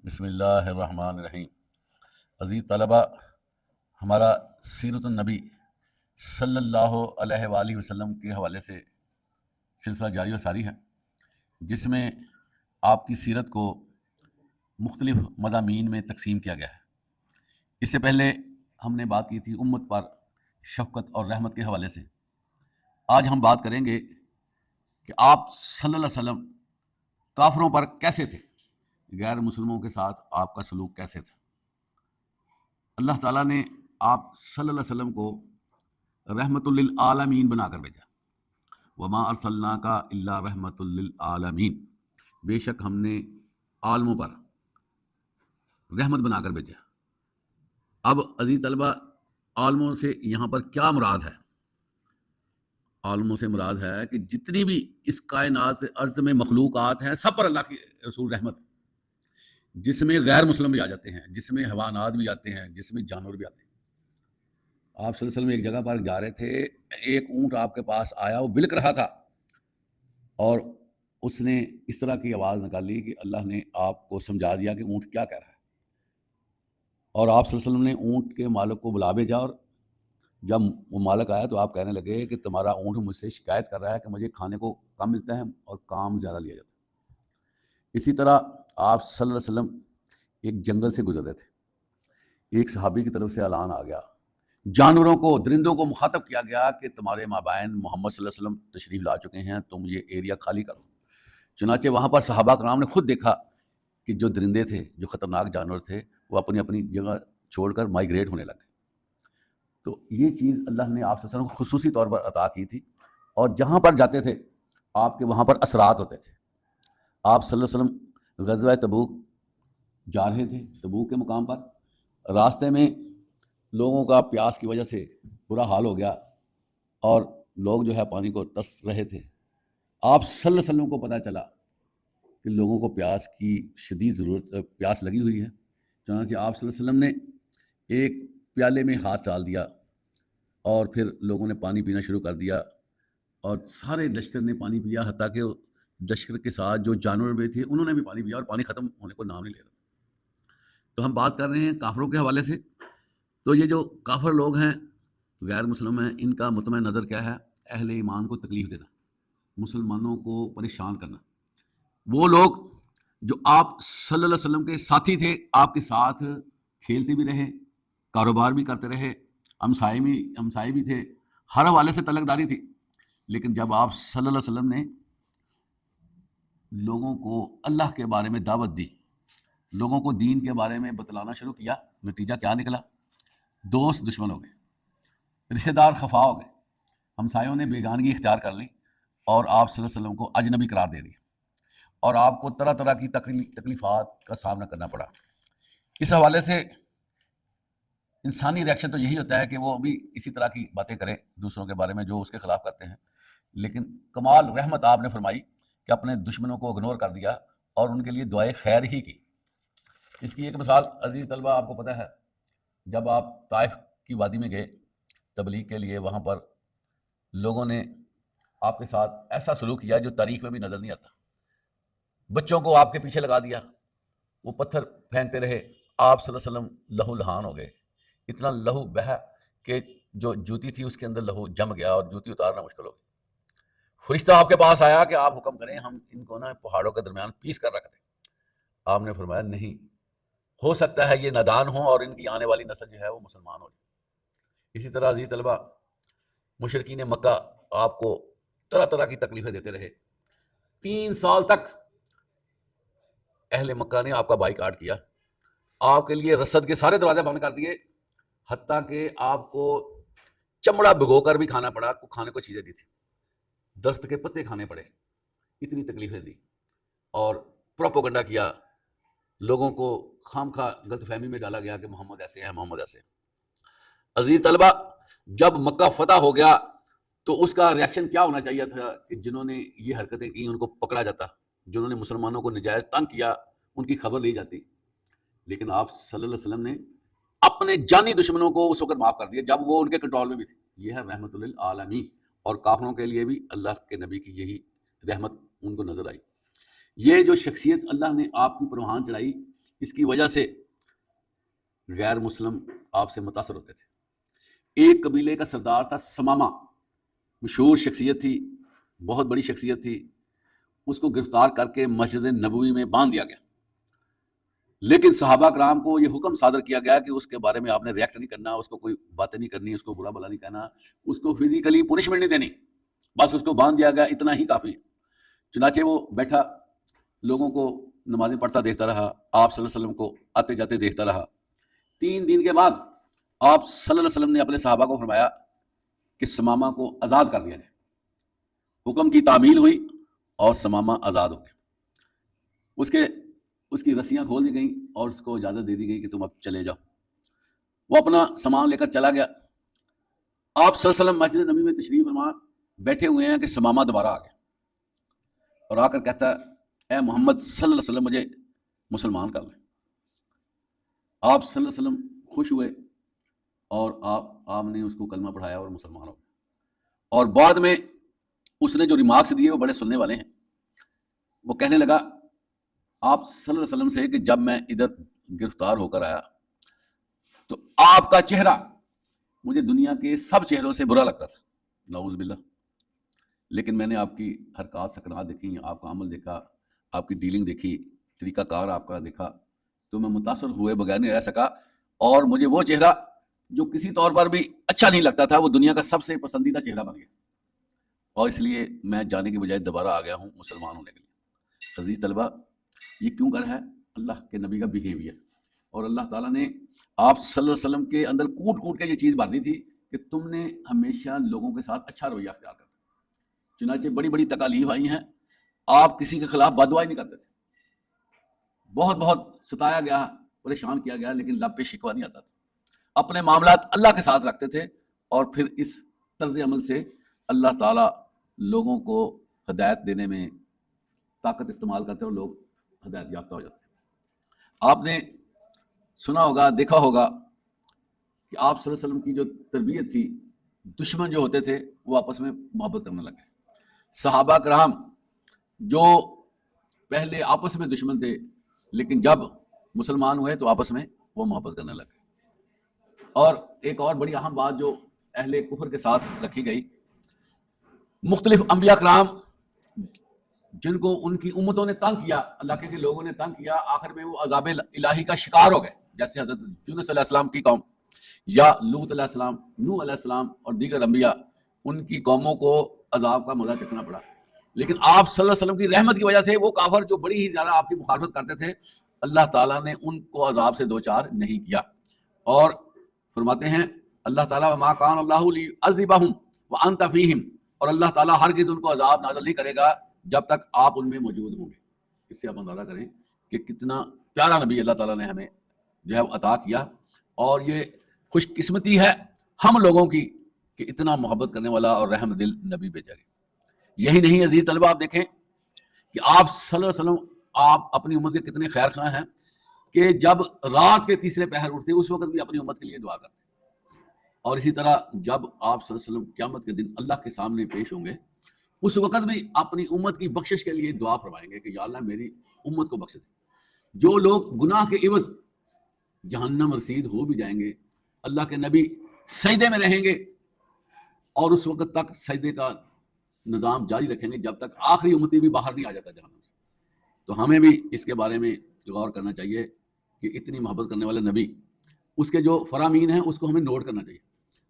بسم اللہ الرحمن الرحیم۔ عزیز طلبہ، ہمارا سیرت النبی صلی اللہ علیہ وآلہ وسلم کے حوالے سے سلسلہ جاری و ساری ہے، جس میں آپ کی سیرت کو مختلف مضامین میں تقسیم کیا گیا ہے۔ اس سے پہلے ہم نے بات کی تھی امت پر شفقت اور رحمت کے حوالے سے۔ آج ہم بات کریں گے کہ آپ صلی اللہ علیہ وسلم کافروں پر کیسے تھے، غیر مسلموں کے ساتھ آپ کا سلوک کیسے تھا۔ اللہ تعالیٰ نے آپ صلی اللہ علیہ وسلم کو رحمت للعالمین بنا کر بھیجا۔ وما ارسلناک الا رحمت للعالمین، بے شک ہم نے عالموں پر رحمت بنا کر بھیجا۔ اب عزیز طلبہ، عالموں سے یہاں پر کیا مراد ہے؟ عالموں سے مراد ہے کہ جتنی بھی اس کائنات ارض میں مخلوقات ہیں، سب پر اللہ کی رسول رحمت، جس میں غیر مسلم بھی آ جاتے ہیں، جس میں حیوانات بھی آتے ہیں، جس میں جانور بھی آتے ہیں۔ آپ صلی اللہ علیہ وسلم ایک جگہ پر جا رہے تھے، ایک اونٹ آپ کے پاس آیا، وہ بلک رہا تھا، اور اس نے اس طرح کی آواز نکالی کہ اللہ نے آپ کو سمجھا دیا کہ اونٹ کیا کہہ رہا ہے۔ اور آپ صلی اللہ علیہ وسلم نے اونٹ کے مالک کو بلا بھیجا، اور جب وہ مالک آیا تو آپ کہنے لگے کہ تمہارا اونٹ مجھ سے شکایت کر رہا ہے کہ مجھے کھانے کو کم ملتا ہے اور کام زیادہ لیا جاتا ہے۔ اسی طرح آپ صلی اللہ علیہ وسلم ایک جنگل سے گزر رہے تھے، ایک صحابی کی طرف سے اعلان آ گیا، جانوروں کو، درندوں کو مخاطب کیا گیا کہ تمہارے مابین محمد صلی اللہ علیہ وسلم تشریف لا چکے ہیں، تم یہ ایریا خالی کرو۔ چنانچہ وہاں پر صحابہ کرام نے خود دیکھا کہ جو درندے تھے، جو خطرناک جانور تھے، وہ اپنی اپنی جگہ چھوڑ کر مائیگریٹ ہونے لگے۔ تو یہ چیز اللہ نے آپ صلی اللہ علیہ وسلم کو خصوصی طور پر عطا کی تھی، اور جہاں پر جاتے تھے آپ کے وہاں پر اثرات ہوتے تھے۔ آپ صلی اللہ علیہ وسلم غزوہ تبوک جا رہے تھے، تبوک کے مقام پر راستے میں لوگوں کا پیاس کی وجہ سے برا حال ہو گیا، اور لوگ جو ہے پانی کو ترس رہے تھے۔ آپ صلی اللہ علیہ وسلم کو پتہ چلا کہ لوگوں کو پیاس کی شدید ضرورت، پیاس لگی ہوئی ہے۔ چنانچہ آپ صلی اللہ علیہ وسلم نے ایک پیالے میں ہاتھ ڈال دیا، اور پھر لوگوں نے پانی پینا شروع کر دیا، اور سارے لشکر نے پانی پیا، حتیٰ کہ لشکر کے ساتھ جو جانور بھی تھے انہوں نے بھی پانی پیا، اور پانی ختم ہونے کو نام نہیں لے رہا۔ تو ہم بات کر رہے ہیں کافروں کے حوالے سے۔ تو یہ جو کافر لوگ ہیں، غیر مسلم ہیں، ان کا مطمع نظر کیا ہے؟ اہل ایمان کو تکلیف دینا، مسلمانوں کو پریشان کرنا۔ وہ لوگ جو آپ صلی اللہ علیہ وسلم کے ساتھی تھے، آپ کے ساتھ کھیلتے بھی رہے، کاروبار بھی کرتے رہے، ہمسائے بھی تھے، ہر حوالے سے تعلق داری تھی، لیکن جب آپ صلی اللہ علیہ وسلم نے لوگوں کو اللہ کے بارے میں دعوت دی، لوگوں کو دین کے بارے میں بتلانا شروع کیا، نتیجہ کیا نکلا؟ دوست دشمن ہو گئے، رشتہ دار خفا ہو گئے، ہمسایوں نے بیگانگی اختیار کر لی، اور آپ صلی اللہ علیہ وسلم کو اجنبی قرار دے دیا، اور آپ کو طرح طرح کی تکلیفات کا سامنا کرنا پڑا۔ اس حوالے سے انسانی ریاکشن تو یہی ہوتا ہے کہ وہ بھی اسی طرح کی باتیں کرے دوسروں کے بارے میں جو اس کے خلاف کرتے ہیں، لیکن کمال رحمت آپ نے فرمائی کہ اپنے دشمنوں کو اگنور کر دیا اور ان کے لیے دعائے خیر ہی کی۔ اس کی ایک مثال عزیز طلبہ آپ کو پتہ ہے، جب آپ طائف کی وادی میں گئے تبلیغ کے لیے، وہاں پر لوگوں نے آپ کے ساتھ ایسا سلوک کیا جو تاریخ میں بھی نظر نہیں آتا۔ بچوں کو آپ کے پیچھے لگا دیا، وہ پتھر پھینکتے رہے، آپ صلی اللہ علیہ وسلم لہو لہان ہو گئے، اتنا لہو بہا کہ جو جوتی تھی اس کے اندر لہو جم گیا، اور جوتی اتارنا مشکل ہو گیا۔ فرشتہ آپ کے پاس آیا کہ آپ حکم کریں، ہم ان کو نا پہاڑوں کے درمیان پیس کر رکھ دیں۔ آپ نے فرمایا نہیں، ہو سکتا ہے یہ نادان ہوں اور ان کی آنے والی نسل جو ہے وہ مسلمان ہو جائے۔ اسی طرح عزیز طلبہ، مشرکین مکہ آپ کو طرح طرح کی تکلیفیں دیتے رہے۔ 3 سال تک اہل مکہ نے آپ کا بائی کاٹ کیا، آپ کے لیے رسد کے سارے دروازے بند کر دیے، حتیٰ کہ آپ کو چمڑا بھگو کر بھی کھانا پڑا، کھانے کو چیزیں دی تھی، درخت کے پتے کھانے پڑے، اتنی تکلیفیں دی، اور پروپیگنڈا کیا، لوگوں کو خام خواہ غلط فہمی میں ڈالا گیا کہ محمد ایسے ہیں، محمد ایسے ہیں۔ عزیز طلبہ، جب مکہ فتح ہو گیا تو اس کا ریاکشن کیا ہونا چاہیے تھا کہ جنہوں نے یہ حرکتیں کی ان کو پکڑا جاتا، جنہوں نے مسلمانوں کو نجائز تنگ کیا ان کی خبر لی جاتی، لیکن آپ صلی اللہ علیہ وسلم نے اپنے جانی دشمنوں کو اس وقت معاف کر دیا جب وہ ان کے کنٹرول میں بھی تھے۔ یہ ہے رحمت للعالمین، اور کافروں کے لیے بھی اللہ کے نبی کی یہی رحمت ان کو نظر آئی۔ یہ جو شخصیت اللہ نے آپ کی پروان چڑھائی، اس کی وجہ سے غیر مسلم آپ سے متاثر ہوتے تھے۔ ایک قبیلے کا سردار تھا سمامہ، مشہور شخصیت تھی، بہت بڑی شخصیت تھی، اس کو گرفتار کر کے مسجد نبوی میں باندھ دیا گیا، لیکن صحابہ کرام کو یہ حکم صادر کیا گیا کہ اس کے بارے میں آپ نے ریئیکٹ نہیں کرنا، اس کو کوئی باتیں نہیں کرنی، اس کو برا بھلا نہیں کہنا، اس کو فزیکلی پنشمنٹ نہیں دینی، بس اس کو باندھ دیا گیا، اتنا ہی کافی۔ چنانچہ وہ بیٹھا لوگوں کو نمازیں پڑھتا دیکھتا رہا، آپ صلی اللہ علیہ وسلم کو آتے جاتے دیکھتا رہا۔ 3 دن کے بعد آپ صلی اللہ علیہ وسلم نے اپنے صحابہ کو فرمایا کہ سمامہ کو آزاد کر دیا جائے۔ حکم کی تعمیل ہوئی اور سمامہ آزاد ہو گیا، اس کی رسیاں کھول دی گئیں اور اس کو اجازت دے دی گئی کہ تم اب چلے جاؤ۔ وہ اپنا سامان لے کر چلا گیا۔ آپ صلی اللہ علیہ وسلم مسجد نبی میں تشریف فرما بیٹھے ہوئے ہیں کہ سمامہ دوبارہ آ گیا اور آ کر کہتا ہے، اے محمد صلی اللہ علیہ وسلم مجھے مسلمان کر لیں۔ آپ صلی اللہ علیہ وسلم خوش ہوئے اور آپ نے اس کو کلمہ پڑھایا اور مسلمان ہو گیا۔ اور بعد میں اس نے جو ریمارکس دیے وہ بڑے سننے والے ہیں۔ وہ کہنے لگا آپ صلی اللہ علیہ وسلم سے کہ جب میں ادھر گرفتار ہو کر آیا تو آپ کا چہرہ مجھے دنیا کے سب چہروں سے برا لگتا تھا، نعوذ باللہ، لیکن میں نے آپ کی حرکات سکنات دیکھی، آپ کا عمل دیکھا، آپ کی ڈیلنگ دیکھی، طریقہ کار آپ کا دیکھا، تو میں متاثر ہوئے بغیر نہیں رہ سکا، اور مجھے وہ چہرہ جو کسی طور پر بھی اچھا نہیں لگتا تھا وہ دنیا کا سب سے پسندیدہ چہرہ بن گیا، اور اس لیے میں جانے کے بجائے دوبارہ آ گیا ہوں مسلمان ہونے کے لیے۔ عزیز طلبہ، یہ کیوں کر ہے؟ اللہ کے نبی کا بیہیویئر، اور اللہ تعالیٰ نے آپ صلی اللہ علیہ وسلم کے اندر کوٹ کوٹ کے یہ چیز بھر دی تھی کہ تم نے ہمیشہ لوگوں کے ساتھ اچھا رویہ اختیار کرنا۔ چنانچہ بڑی بڑی تکالیف آئی ہیں، آپ کسی کے خلاف بد دعائی نہیں کرتے تھے، بہت بہت ستایا گیا، پریشان کیا گیا، لیکن لب پہ شکوہ نہیں آتا تھا، اپنے معاملات اللہ کے ساتھ رکھتے تھے، اور پھر اس طرز عمل سے اللہ تعالیٰ لوگوں کو ہدایت دینے میں طاقت استعمال کرتے اور لوگ ہدایت یافتہ ہو جاتے ہیں۔ آپ نے سنا ہوگا، دیکھا ہوگا کہ آپ صلی اللہ علیہ وسلم کی جو تربیت تھی، دشمن جو ہوتے تھے وہ آپس میں محبت کرنے لگے۔ صحابہ کرام جو پہلے آپس میں دشمن تھے، لیکن جب مسلمان ہوئے تو آپس میں وہ محبت کرنے لگے۔ اور ایک اور بڑی اہم بات جو اہل کفر کے ساتھ رکھی گئی، مختلف انبیاء کرام جن کو ان کی امتوں نے تنگ کیا، علاقے کے لوگوں نے تنگ کیا، آخر میں وہ عذاب الہی کا شکار ہو گئے، جیسے حضرت یونس علیہ السلام کی قوم، یا لوط علیہ السلام، نوح علیہ السلام اور دیگر انبیاء، ان کی قوموں کو عذاب کا مزہ چکھنا پڑا۔ لیکن آپ صلی اللہ علیہ وسلم کی رحمت کی وجہ سے وہ کافر جو بڑی ہی زیادہ آپ کی مخالفت کرتے تھے، اللہ تعالیٰ نے ان کو عذاب سے دوچار نہیں کیا۔ اور فرماتے ہیں اللہ تعالیٰ وما کان اللہ لیعذبہم وانت فیہم، اور اللہ تعالیٰ ہرگز ان کو عذاب نازل نہیں کرے گا جب تک آپ ان میں موجود ہوں گے۔ اس سے آپ اندازہ کریں کہ کتنا پیارا نبی اللہ تعالیٰ نے ہمیں جو ہے وہ عطا کیا، اور یہ خوش قسمتی ہے ہم لوگوں کی کہ اتنا محبت کرنے والا اور رحم دل نبی بھیجا گیا۔ یہی نہیں عزیز طلبہ، آپ دیکھیں کہ آپ صلی اللہ علیہ وسلم، آپ اپنی امت کے کتنے خیر خواہ ہیں کہ جب رات کے تیسرے پہر اٹھتے اس وقت بھی اپنی امت کے لیے دعا کرتے، اور اسی طرح جب آپ صلی اللہ علیہ وسلم قیامت کے دن اللہ کے سامنے پیش ہوں گے اس وقت بھی اپنی امت کی بخشش کے لیے دعا فرمائیں گے کہ یا اللہ میری امت کو بخش دے۔ جو لوگ گناہ کے عوض جہنم رسید ہو بھی جائیں گے، اللہ کے نبی سجدے میں رہیں گے اور اس وقت تک سجدے کا نظام جاری رکھیں گے جب تک آخری امتی بھی باہر نہیں آ جاتا جہنم سے۔ تو ہمیں بھی اس کے بارے میں غور کرنا چاہیے کہ اتنی محبت کرنے والے نبی، اس کے جو فرامین ہیں اس کو ہمیں نوٹ کرنا چاہیے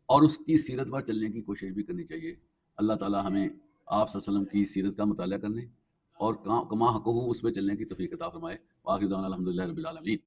اور اس کی سیرت پر چلنے کی کوشش بھی کرنی چاہیے۔ اللہ تعالیٰ ہمیں آپ صلی اللہ علیہ وسلم کی سیرت کا مطالعہ کرنے اور کما حقہ اس پہ چلنے کی توفیق عطا فرمائے۔ وآخر دعوانا الحمدللہ رب العالمین۔